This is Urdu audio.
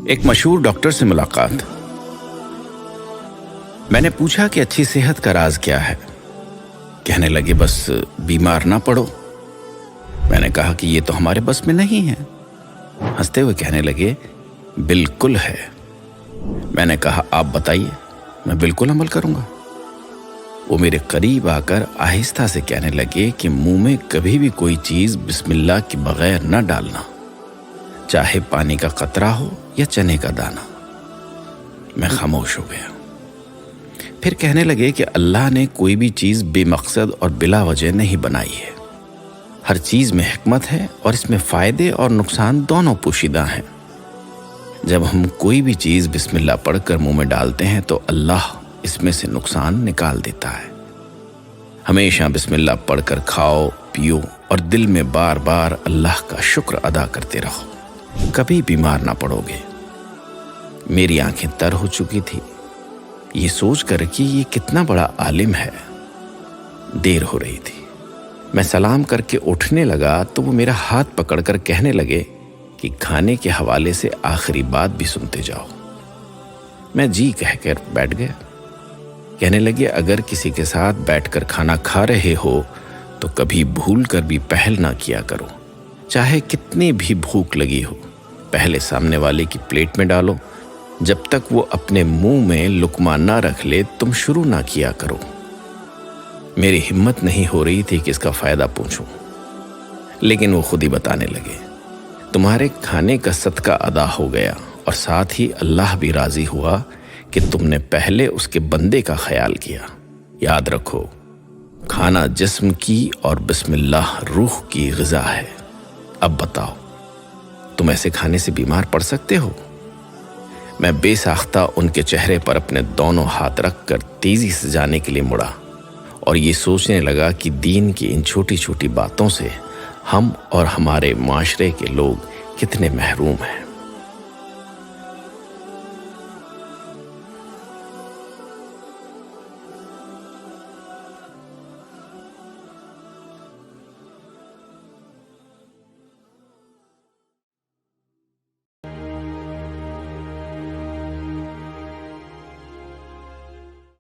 ایک مشہور ڈاکٹر سے ملاقات۔ میں نے پوچھا کہ اچھی صحت کا راز کیا ہے؟ کہنے لگے بس بیمار نہ پڑو۔ میں نے کہا کہ یہ تو ہمارے بس میں نہیں ہے۔ ہنستے ہوئے کہنے لگے بالکل ہے۔ میں نے کہا آپ بتائیے، میں بالکل عمل کروں گا۔ وہ میرے قریب آ کر آہستہ سے کہنے لگے کہ منہ میں کبھی بھی کوئی چیز بسم اللہ کے بغیر نہ ڈالنا، چاہے پانی کا قطرہ ہو یا چنے کا دانہ۔ میں خاموش ہو گیا۔ پھر کہنے لگے کہ اللہ نے کوئی بھی چیز بے مقصد اور بلا وجہ نہیں بنائی ہے۔ ہر چیز میں حکمت ہے اور اس میں فائدے اور نقصان دونوں پوشیدہ ہیں۔ جب ہم کوئی بھی چیز بسم اللہ پڑھ کر منہ میں ڈالتے ہیں تو اللہ اس میں سے نقصان نکال دیتا ہے۔ ہمیشہ بسم اللہ پڑھ کر کھاؤ پیو اور دل میں بار بار اللہ کا شکر ادا کرتے رہو، کبھی بیمار نہ پڑو گے۔ میری آنکھیں تر ہو چکی تھی یہ سوچ کر کہ یہ کتنا بڑا عالم ہے۔ دیر ہو رہی تھی۔ میں سلام کر کے اٹھنے لگا تو وہ میرا ہاتھ پکڑ کر کہنے لگے کہ کھانے کے حوالے سے آخری بات بھی سنتے جاؤ۔ میں جی کہہ کر بیٹھ گیا۔ کہنے لگے اگر کسی کے ساتھ بیٹھ کر کھانا کھا رہے ہو تو کبھی بھول کر بھی پہل نہ کیا کرو، چاہے کتنی بھی بھوک لگی ہو۔ پہلے سامنے والے کی پلیٹ میں ڈالو، جب تک وہ اپنے منہ میں لقمہ نہ رکھ لے تم شروع نہ کیا کرو۔ میری ہمت نہیں ہو رہی تھی کہ اس کا فائدہ پوچھوں، لیکن وہ خود ہی بتانے لگے تمہارے کھانے کا صدقہ ادا ہو گیا اور ساتھ ہی اللہ بھی راضی ہوا کہ تم نے پہلے اس کے بندے کا خیال کیا۔ یاد رکھو، کھانا جسم کی اور بسم اللہ روح کی غذا ہے۔ اب بتاؤ، تم ایسے کھانے سے بیمار پڑ سکتے ہو؟ میں بے ساختہ ان کے چہرے پر اپنے دونوں ہاتھ رکھ کر تیزی سے جانے کے لیے مڑا اور یہ سوچنے لگا کہ دین کی ان چھوٹی چھوٹی باتوں سے ہم اور ہمارے معاشرے کے لوگ کتنے محروم ہیں۔